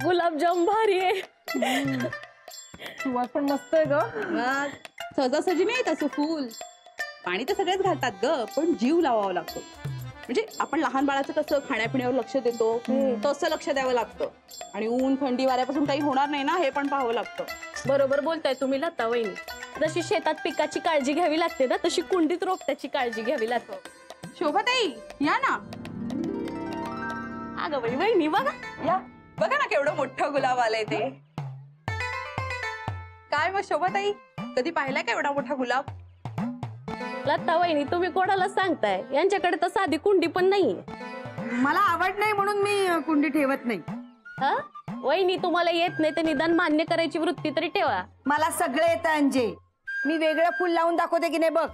गुलाबजाम भारी आहे. सुवास पण मस्त आहे ग. सहजासहजी नाही तसं फुल. पाणी तर सगळेच घालतात ग, पण जीव लावावा लागतो. म्हणजे आपण लहान बाळाचं कसं खाण्यापिण्यावर लक्ष देतो तसं लक्ष द्यावं लागतं. आणि ऊन थंडी वाऱ्यापासून काही होणार नाही ना हे पण पाहावं लागतं. बरोबर बोलताय तुम्ही लता वहिनी. जशी शेतात पिकाची काळजी घ्यावी लागते ना, तशी कुंडीत रोपट्याची काळजी घ्यावी लागते. शोभाताई या ना. अगं बाई वहिनी बघा, या बघा ना केवढं मोठं गुलाब आलंय ते. काय मग शोभाताई, कधी पाहिलाय का एवढा मोठा गुलाब? लता वहिनी तुम्ही कोणाला सांगताय? यांच्याकडे तर साधी कुंडी पण नाहीये. मला आवड नाही म्हणून मी कुंडी ठेवत नाही. हा वहिनी, तुम्हाला येत नाही तर निदान मान्य करायची वृत्ती तरी ठेवा. मला सगळे येतं अंजे. मी वेगळं फुल लावून दाखवते की नाही बघ.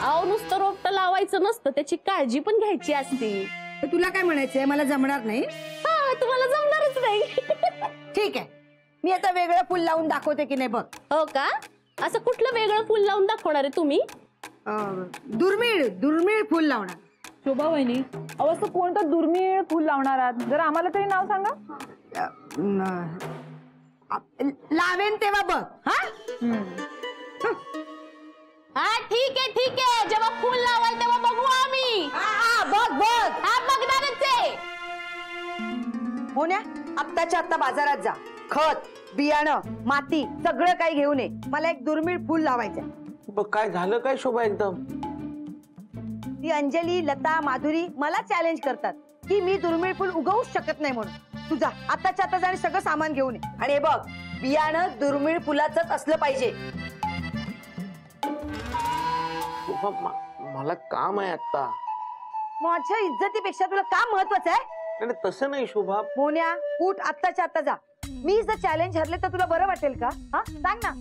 अहो नुसतं रोपटं लावायचं नसतं, त्याची काळजी पण घ्यायची असते. तुला काय म्हणायचंय? मला जमणार नाही. हा तुम्हाला जमणारच नाही. ठीक आहे, मी आता वेगळं फुल लावून दाखवते की नाही बघ. हो का? असं कुठलं वेगळं फुल लावून दाखवणार आहे तुम्ही? दुर्मिळ दुर्मिळ फुल लावणार. शोभा वहिनी, अवस्था कोणतं दुर्मिळ फुल लावणार आहात? जरा आम्हाला तरी नाव सांगा. लावेन तेव्हा बघ. हा ठीक आहे, जेव्हा फुल लावाल तेव्हा बघू आम्ही. बघ बघ. हा बघणारच आहे. मोन्या, आत्ताच्या आत्ता बाजारात जा. खत, बियाणं, माती सगळं काही घेऊन ये. मला एक दुर्मिळ फुल लावायचंय. काय झालं काय शोभा? एकदम ती अंजली, लता, माधुरी मला चॅलेंज करतात की मी दुर्मिळ फुल उगवूच शकत नाही म्हणून. तुझा आत्ताच्या आता जाणे सगळं सामान घेऊन ये. आणि हे बघ, बियाणं दुर्मिळ फुलाचंच असलं पाहिजे. मला काम आहे आता. माझ्या इज्जतीपेक्षा तुला काम महत्वाचं आहे? नाही तसं नाही शोभा. मोन्या, उठ, आत्ताच्या आता जा. मी जर चॅलेंज हरले तर तुला बरं वाटेल का? हा सांग ना.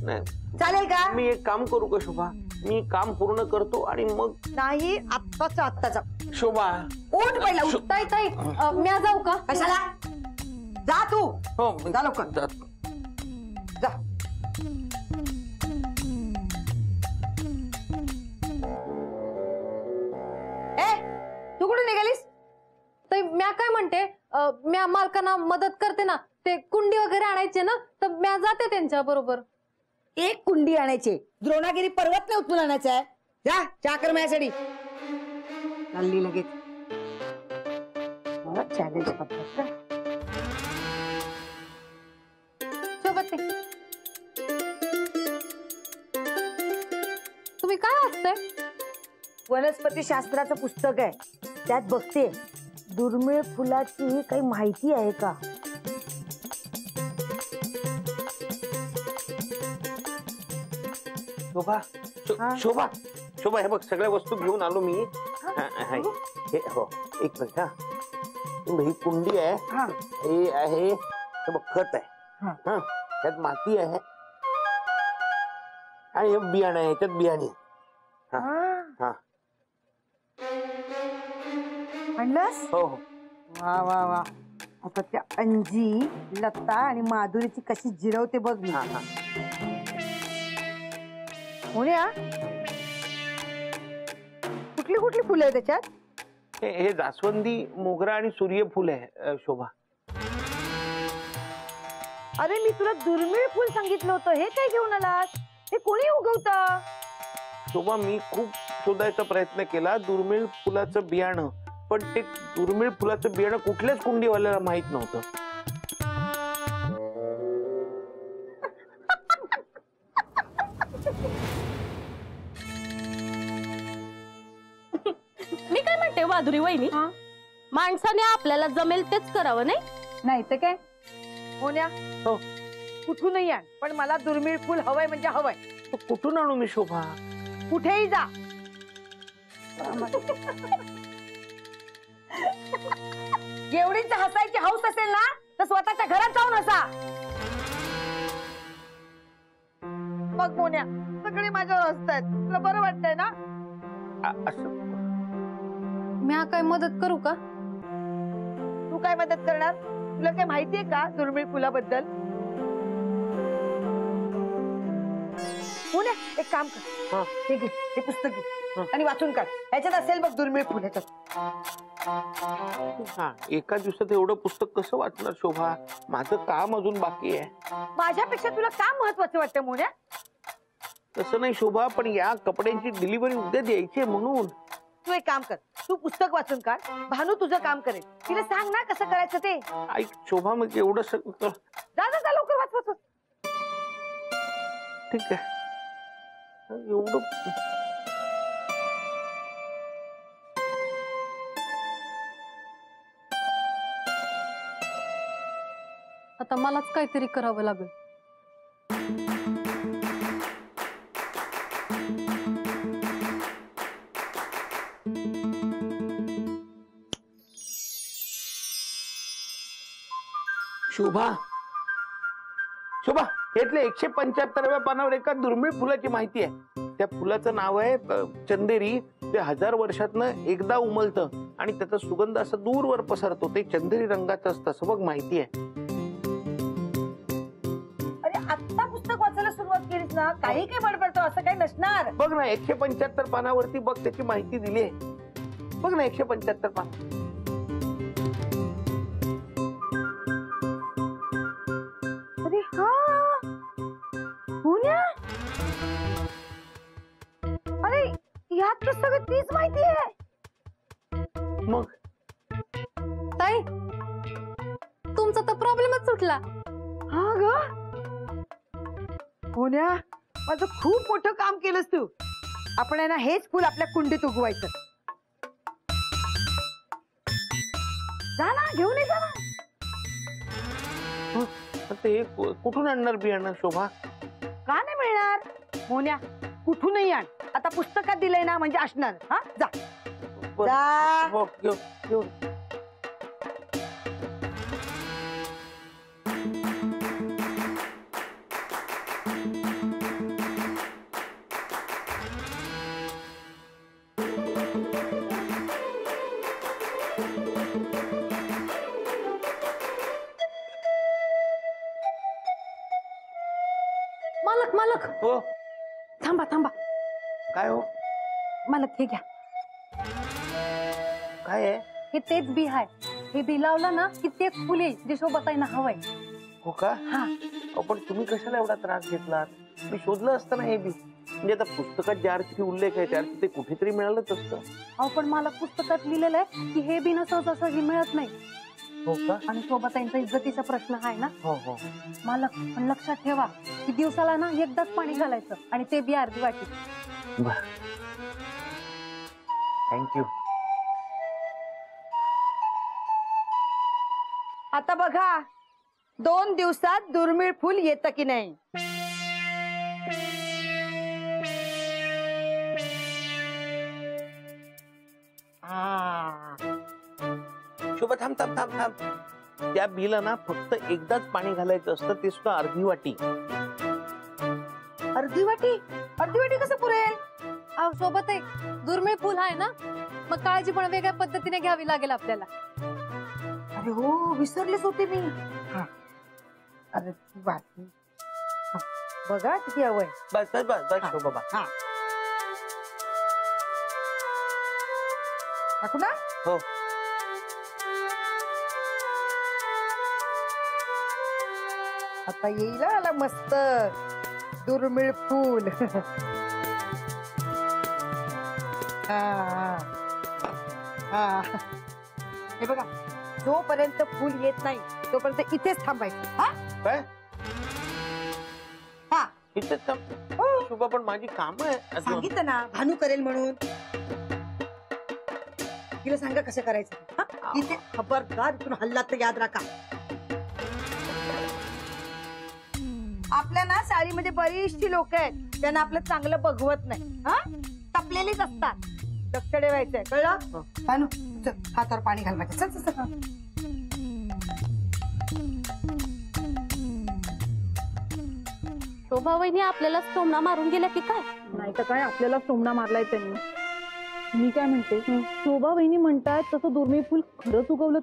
नाही चालेल का? मी एक काम करू का शोभा? मी काम पूर्ण करतो आणि मग. नाही, आत्ताच्या आत्ता जा. शोभा उठ पहिला. उठ. ताई मी जाऊ का? कशाला? जा तू. हो जा लवकर. जा. ए, तू कुठे निघालीस? ताई म्या काय म्हणते, म्या मालकांना मदत करते ना, ते कुंडी वगैरे आणायचे ना, तर म्या जाते त्यांच्या बरोबर. एक कुंडी आणायची, द्रोणागिरी पर्वत नाही उचलून आणायचा आहे. जा चहा कर माझ्यासाठी. चालली लगेच. मला चॅलेंज करतात का? सोबत तुम्ही काय वाचताय? वनस्पती शास्त्राचं पुस्तक आहे. त्यात बघते दुर्मिळ फुलाची काही माहिती आहे का. शोभा शोभा शोभा, हे बघ सगळ्या वस्तू घेऊन आलो मी. हे हो, एक मिनिट. ही कुंडी आहे, हे आहे, हे बघ खत आहे, त्यात माती आहे, आणि हे बियाणं आहे, त्यात बियाणे. म्हणलंस? हो. वा वा वा. आता त्या अंजी, लता आणि माधुरीची कशी जिरवते बघ मी. मोन्या, कुठली कुठली फुलं आहे त्याच्यात? हे जास्वंदी, मोगरा आणि सूर्यफूल आहे शोभा. अरे मी तुला दुर्मिळ फुल सांगितलं होतं, हे काय घेऊन आलास? हे कोणी उगवतं? शोभा मी खूप शोधायचा प्रयत्न केला दुर्मिळ फुलाचं बियाणं, पण ते दुर्मिळ फुलाचं बियाणं कुठल्याच कुंडीवाल्याला माहित नव्हतं. मी काय म्हणते माधुरी वहिनी, माणसाने आपल्याला जमेल तेच करावं नाही? नाही तर काय. मोन्या, हो. कुठूनही आण, पण मला दुर्मिळ फुल हवंय म्हणजे हवंय. कुठून आणू मी शोभा? कुठेही जा. एवढीच हसायची हौस असेल ना तर स्वतःच्या घरात जाऊन हसा. मग मोन्या, सगळे माझ्यावर हसतायत, तुला बरं वाटतंय ना? म्या काय मदत करू का? तू काय मदत करणार? तुला काय माहितीये का दुर्मिळ फुलाबद्दल? मोन्या, एक काम कर, हे घे, हे पुस्तक घे आणि वाचून काढ. ह्याच्यात असेल बघ दुर्मिळ फुल. ह्याच्यात हा, एका दिवसात एवढं पुस्तक कसं वाचणार शोभा? माझं काम अजून बाकी आहे. माझ्यापेक्षा तुला का महत्वाचं वाटतं मोन्या? तसं नाही शोभा, पण या कपड्यांची डिलिव्हरी उद्या द्यायची आहे म्हणून. तू एक काम कर, तू पुस्तक वाचून काढ, भानू तुझं काम करेल. तिला सांग ना कसं करायचं ते. ऐक शोभा, मग एवढं जा जा जा, लवकर वाच वाच वाच. ठीक आहे. एवढं आता मलाच काहीतरी करावं लागेल. शोभा, शोभा, यातल्या 175व्या पानावर एका दुर्मिळ फुलाची माहिती आहे. त्या फुलाचं नाव आहे चंदेरी. ते 1000 वर्षातनं एकदा उमलतं आणि त्याचा सुगंध असा दूरवर पसरतो. ते चंदेरी रंगाचं असतं, असं बघ माहिती आहे. अरे आत्ता पुस्तक वाचायला सुरुवात केलीस ना, काही काही बडबडतो, असं काही नसणार. बघ ना 175 पानावरती बघ त्याची माहिती दिली आहे. बघ ना 175 पान. अरे हा मोन्या, अरे यात तर सगळं तीच माहिती आहे. मग ताई, तुमचा तर प्रॉब्लेमच सुटला. हा ग मोन्या, माझं खूप मोठं काम केलंस तू. आपण आहे ना हेच फुल आपल्या कुंडीत उगवायचं. जा ना, घेऊन ये जा ना. ते कुठून आणणार बियाणं शोभा? का नाही मिळणार मोन्या, कुठूनही आण. आता पुस्तकात दिलंय ना म्हणजे असणार. हा जा बरं. जा. हो, घेऊन घेऊन. मालक मालक, हो, थांबा थांबा. काय हो? मालक हे घ्या. काय आहे? हे तेच बी आहे. हे बी लावलं ना की तेच फुल येईल जे शोभाताईंना हवंय. हो का? हा, अहो, पण तुम्ही कशाला एवढा त्रास घेतलात? मी शोधलं असतं ना हे बी. म्हणजे आता पुस्तकात ज्या अर्थी उल्लेख आहे त्या अर्थी ते कुठेतरी मिळालंच असतं. अहो पण मला पुस्तकात लिहिलेलं आहे की हे बी न सहजासहजी मिळत नाही. हो का? आणि शोभाताईंचा इज्जतीचा प्रश्न आहे ना. हो हो. मालक, पण लक्षात ठेवा की दिवसाला ना एकदाच पाणी घालायचं आणि ते बी अर्धी वाटी. बर, थँक्यू. आता बघा 2 दिवसात दुर्मिळ फुल येतं की नाही. शोभा, थांब थांब थांब थांब. त्या बिला ना फक्त एकदाच पाणी घालायचं असतं, ते सुद्धा अर्धी वाटी. अर्धी वाटी? अर्धी वाटी कसं पुरेल? अहो शोभाताई, दुर्मिळ फुल आहे ना, मग काळजी पण वेगळ्या पद्धतीने घ्यावी लागेल आपल्याला. अरे हो, विसरलेच होते मी. हा, अरे वाटी. हा, बघा किती हवंय. बस बस बस बस हा. शोभा बा. हा, टाकू ना. हो. आता येईल आला मस्त दुर्मिळ फूल. हा, हा. हे बघा, जोपर्यंत फूल येत नाही तोपर्यंत इथेच थांबायचं. हा काय? हा, इथेच थांब. शोभा, पण माझी काम आहे अजून. सांगितलं ना भानू करेल म्हणून. तिला सांगा कसं करायचं. हा? इथे खबरदार इथून हल्ला तर याद राखा. आपल्या ना साडीमध्ये बरीचशी लोक आहेत, त्यांना आपलं चांगलं बघवत नाही. हा, टपलेलीच असतात. लक्ष ठेवायचंय, कळलं? भानू चल, हातावर पाणी घाल माझ्या. चल चल चल. शोभा वहिनी आपल्याला टोमणा मारून गेल्या की काय? नाही तर काय, आपल्याला टोमणा मारलाय त्यांनी. मी काय म्हणते, शोभा वहिनी म्हणतात तसं दुर्मिळ फुल खरंच उगवलं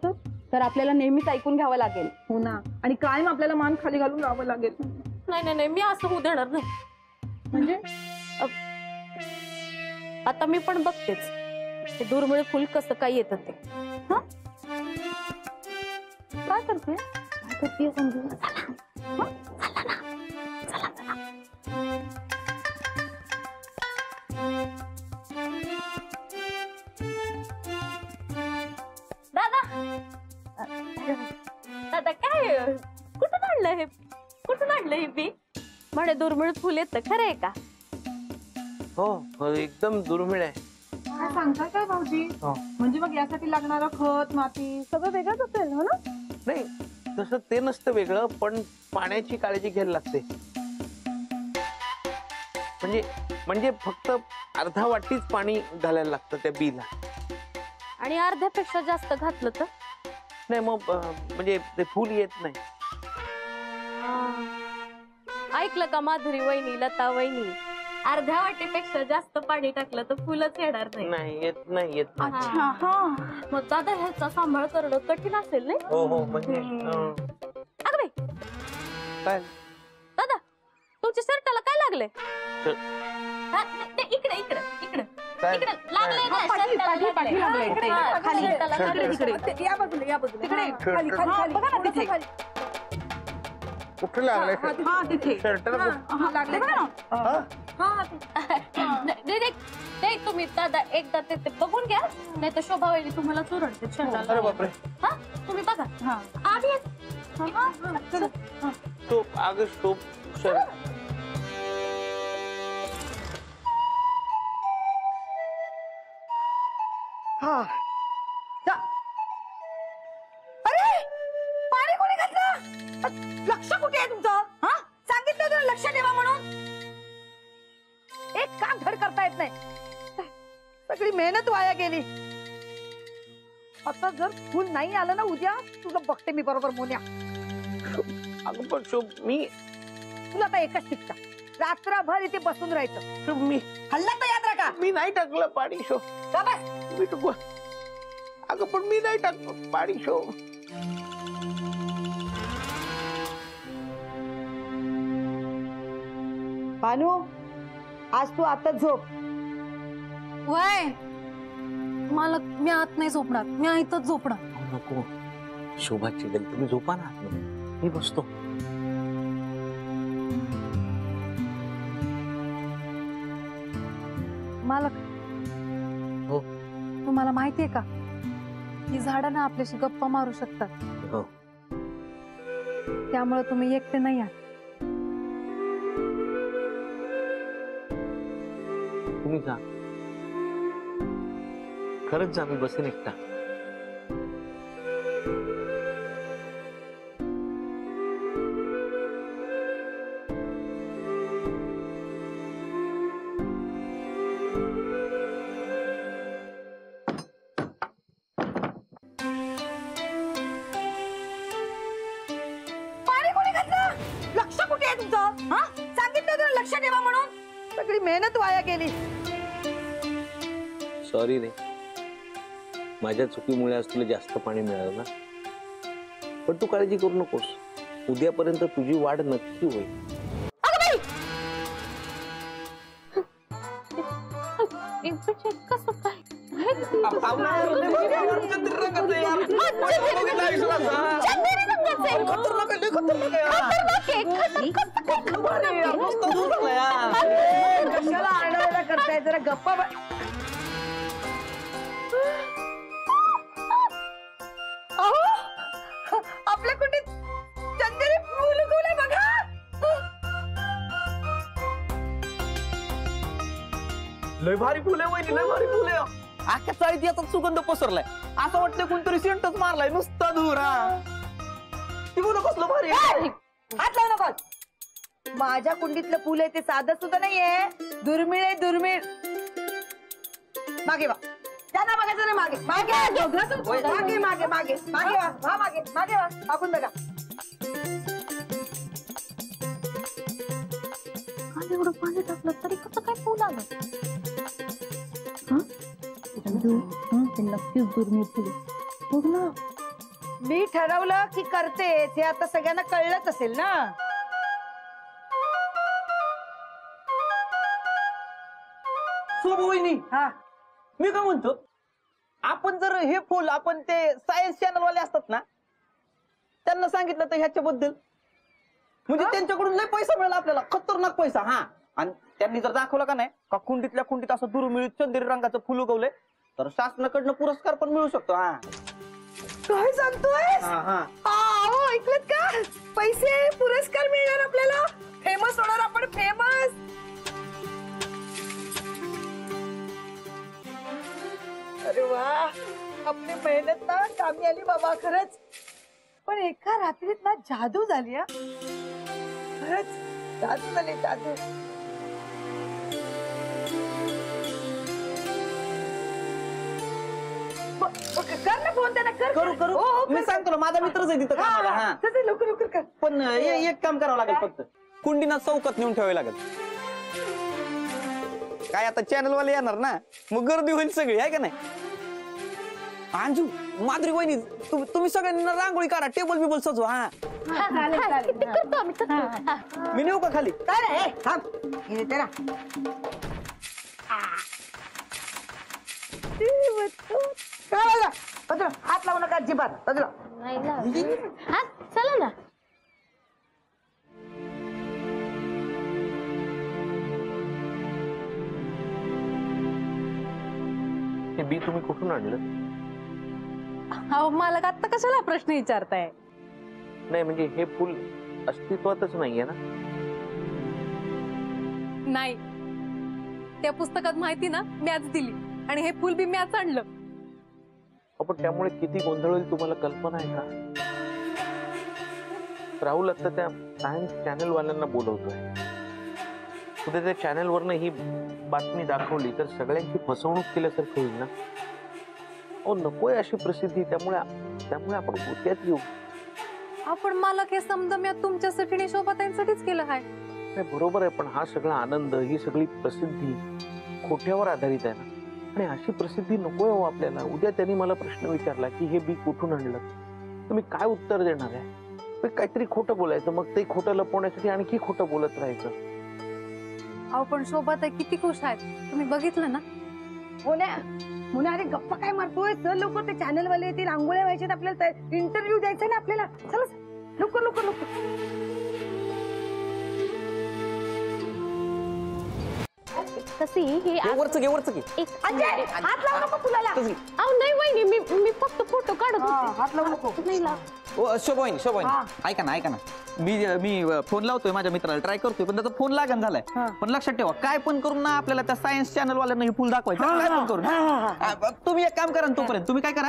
तर आपल्याला नेहमीच ऐकून घ्यावं लागेल. हो ना, आणि कायम आपल्याला मान खाली घालून राहावं लागेल. नाही नाही नाही, मी असं होऊ देणार नाही. म्हणजे आता मी पण बघतेच. ते दुर्मिळ फुल कसं काय येतं ते. काय करते काय करते समजून दादा दादा काय कुठून आणलं हे, कुठून आणलं हे बी? म्हणे दुर्मिळ फुल येतं, खरं आहे का? हो एकदम दुर्मिळ आहे. काय सांगताय काय भाऊजी? म्हणजे मग यासाठी लागणारं खत माती सगळं वेगळंच असेल हो ना? नाही तसं ते नसतं वेगळं, पण पाण्याची काळजी घ्यायला लागते. म्हणजे म्हणजे फक्त अर्धा वाटीच पाणी घालायला लागतं त्या बीला. आणि अर्ध्यापेक्षा जास्त घातलं तर नाही मग म्हणजे ते फुल येत नाही. ऐकलं का माधुरी वहिनी, लता वहिनी? अर्ध्या वाटीपेक्षा जास्त पाणी टाकलं तर फुलच येणार नाही. नाही येत नाही. अच्छा हा. मग दादा ह्याचा सांभाळ करणं कठीण असेल नाही? हो म्हणजे अगं बाई काय दादा, तुमच्या शर्टाला काय लागले? इकडे इकडे इकडे काय इकडे लागलंय ना, पाठी- शर्टाला पाठी- पाठी लागलंय. लागलंय. हा, खाली, शर्टाला शर्ट- लागलंय. तिकडे. या बाजूला या बाजूला तिकडे. खाली खाली हा, खाली बघा ना थोडंसं तिथे. खाली. कुठे लागले हा तिथे शर्टाला हा, लागले बघा ना. नाही तुम्ही दादा एकदा ते बघून घ्या, नाही तर शोभा वहिनी तुम्हाला चुरडते शर्टाला. अरे बापरे. हा तुम्ही बघा. हा. आम्ही चला. स्टोप अगं स्टोप शर्ट हा जा. अरे पाणी कोणी घातलं? लक्ष कुठे आहे तुमचं? हा सांगितलं तुला लक्ष ठेवा म्हणून. एक काम धड करता येत नाही. सगळी मेहनत वाया गेली. आता जर फुल नाही आलं ना उद्या तुला बघते मी बरोबर मोन्या. अगं पण शोभ मी तुला आता एकच शिक्षा, रात्रभर इथे बसून राहायचं. शोभ मी हल्ला तर याद राखा. मी नाही टाकलं पाणी शोभ. जा बस. मी टाकू अगं पण मी नाही टाकलं पाणी शोभ. भानू आज तू आता झोप. वय मला मी आत नाही झोपणार, मी इथंच झोपणार. नको शोभाची गल तुम्ही झोपा ना. मी बसतो. मालक हो. तुम्हाला माहितीये का, ही झाडं ना आपल्याशी गप्पा मारू शकतात. हो. त्यामुळे तुम्ही एकटे नाही आहात. तुम्ही जा, खरंच जा. मी बसेन एकटा. पाणी कोणी घातलं? लक्ष कुठे आहे तुमचं? हा सांगितलं तुला लक्ष ठेवा म्हणून. सगळी मेहनत वाया गेली. सॉरी रे, माझ्या चुकीमुळे आज तुला जास्त पाणी मिळालं ना. पण तू काळजी करू नकोस, उद्यापर्यंत तुझी वाढ नक्की होईल. कसं काय? कशाला आरडाओरडा करताय? जरा गप्पा आपल्या कुठे चंदेरी फूल उगवलंय बघा. लय भारी फुले वहिनी, लय भारी फुले. आख्या चाळीत याचा सुगंध पसरलाय. असं वाटतं कोणतरी सेंटच मारलाय नुसता धुरा. ती बघ कसलं भारी आहे. हात लावू नको. माझ्या कुंडीतलं फुल आहे ते साधं सुद्धा नाहीये, दुर्मिळ आहे दुर्मिळ. मागे वा. त्यांना बघायचं ना मागे मागे मागे मागे मागे मागे वा. वा मागे मागे वा. मागून बघा. एवढं पाणी टाकलं तरी कसं काय फुल आलं? ते नक्कीच दुर्मिळ फुले. बघ ना, मी ठरवलं की करते हे आता सगळ्यांना कळलंच असेल ना. शोभा वहिनी, हा मी काय म्हणतो, आपण जर हे फुल आपण ते सायन्स चॅनल वाले असतात ना त्यांना सांगितलं तर ह्याच्याबद्दल म्हणजे त्यांच्याकडून लय पैसा मिळाला आपल्याला, खतरनाक पैसा. हा, आणि त्यांनी जर दाखवलं का नाही का कुंडीतल्या कुंडीत असं दुर्मिळ चंदेरी रंगाचं फुल उगवलंय तर शासनाकडनं पुरस्कार पण मिळू शकतो. हा, काय सांगतोय? ऐकलत का? पैसे पुरस्कार मिळणार आपल्याला, फेमस होणार आपण, फेमस. अरे वा, आपली मेहनत ना कामी आली बाबा खरंच. पण एका रात्रीत ना जादू झाली. हा, खरंच जादू झाली, जादू. कर ना फोन त्यांना, कर. करू करू. मी सांगतो ना, माझा मित्रच आहे तिथं कामाला. हा, लवकर लवकर कर. पण एक काम करावं लागेल, फक्त कुंडीना चौकात नेऊन ठेवावी लागेल. काय आता चॅनल वाले येणार ना, मग गर्दी होईल सगळी, आहे का नाही? अंजू, माधुरी वहिनी, तुम्ही सगळ्यांना रांगोळी काढा, टेबल बिबल सजवा. हा, किती करतो आम्ही करतो. मी नेऊ का खाली? हात लावू नका अजिबात. बाजूला. नाही ना. हा, चला ना. हे बी तुम्ही कुठून आणलं? अहो मालक, आता कशाला प्रश्न विचारताय? नाही म्हणजे हे फुल अस्तित्वातच नाहीये ना? नाही, त्या पुस्तकात माहिती ना मॅच दिली आणि हे फुल बी मॅच आणलं. आपण त्यामुळे किती गोंधळ होईल तुम्हाला कल्पना आहे का? राहुल आता त्या सायन्स चॅनल वाल्यांना बोलवतोय. उद्या त्या चॅनल वरनं ही बातमी दाखवली तर सगळ्यांची फसवणूक केल्यासारखं होईल ना. अहो नकोय अशी प्रसिद्धी, त्यामुळे आपण गोत्यात येऊ. आपण मालक हे समजा मी तुमच्यासाठी आणि शोभाताईंसाठीच केलं आहे. नाही बरोबर आहे, पण हा सगळा आनंद, ही सगळी प्रसिद्धी खोट्यावर आधारित आहे ना. आणि अशी प्रसिद्धी नकोय हो आपल्याला. उद्या त्यांनी मला प्रश्न विचारला की हे बी कुठून आणलं, तर मी काय उत्तर देणार आहे? काहीतरी खोटं बोलायचं, मग ते खोटं लपवण्यासाठी आणखी खोटं बोलत राहायचं. अहो पण शोभाताई किती खुश आहेत, तुम्ही बघितलं ना. मुना अरे गप्पा काय मारतोय? चल लवकर, ते चॅनल वाले येतील, आंघोळ्या व्हायच्यात आपल्याला, इंटरव्ह्यू द्यायचा ना आपल्याला. चला लवकर लवकर लवकर. कशी ही वरच घे, वरच घे. अजय, हात लावू नको फुलाला. अहो नाही वहिनी, मी फक्त फोटो काढत होते. हात लावू नको. नाही लाव. शोभाईन, ऐका ना, मी फोन लावतोय माझ्या मित्राला, ट्राय करतोय, पण त्याचा फोन लागण झालाय. पण लक्षात ठेवा, काय पण करून ना आपल्याला त्या सायन्स चॅनल वाल्यांना हे फुल दाखवायचं. काय पण करून तुम्ही एक काम करा, तोपर्यंत तुम्ही काय करा,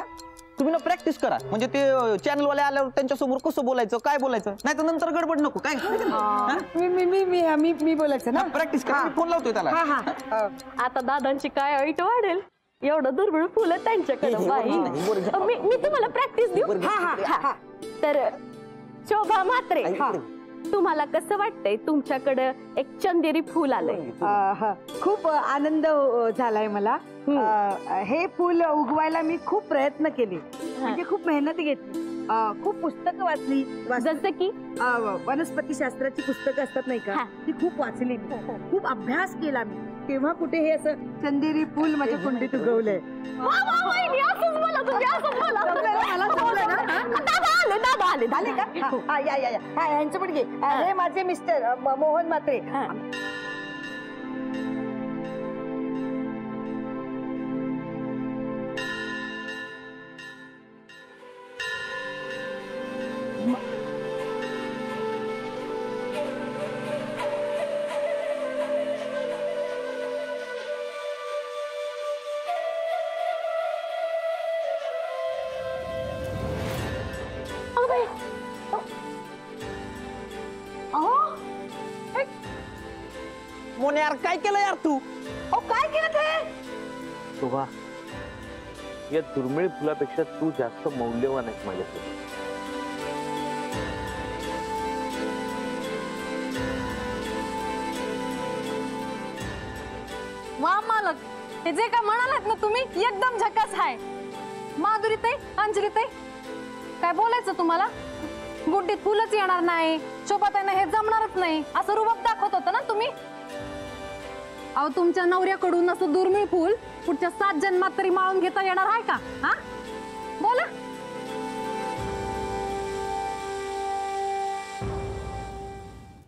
तुम्ही ना प्रॅक्टिस करा. म्हणजे ते चॅनल वाले आल्यावर त्यांच्यासमोर कसं बोलायचं, काय बोलायचं, नाही तर नंतर गडबड नको. काय मी बोलायचं ना. प्रॅक्टिस करा, मी फोन लावतोय त्याला. आता दादांची काय वाईट वाढेल, एवढं दुर्मिळ फुलं त्यांच्याकडे. बाई मी तुम्हाला प्रॅक्टिस देऊ. तर शोभा म्हात्रे, तुम्हाला कसं वाटतंय तुमच्याकडे एक चंदेरी फुल आलंय? खूप आनंद झालाय मला. हे फुल उगवायला मी खूप प्रयत्न केले, म्हणजे खूप मेहनत घेतली, खूप पुस्तकं वाचली. जसं की वनस्पती शास्त्राची पुस्तकं असतात नाही का, ती खूप वाचली, खूप अभ्यास केला मी. तेव्हा कुठे हे असं चंदेरी फुल माझ्या कुंडीत उगवलंय. दादा आले. आले का? या यांचं पण घे. हे माझे मिस्टर मोहन म्हात्रे. मोने यार, काय केलं यार तू? काय केलं ते? शोभा, या दुर्मिळ फुलापेक्षा तू जास्त मौल्यवान आहेस माझ्यासाठी. वा मालक, हे जे काय म्हणालात ना तुम्ही एकदम झकास आहे. माधुरीताई, अंजलीताई, काय बोलायचं तुम्हाला? गुड्डीत फुलच येणार नाही, शोभाताईंना हे जमणारच नाही, असं रुबाब दाखवत होतं ना तुम्ही. अहो तुमच्या नवऱ्याकडून असं दुर्मिळ फुल पुढच्या 7 जन्मात तरी माळून घेता येणार आहे का? हा बोला.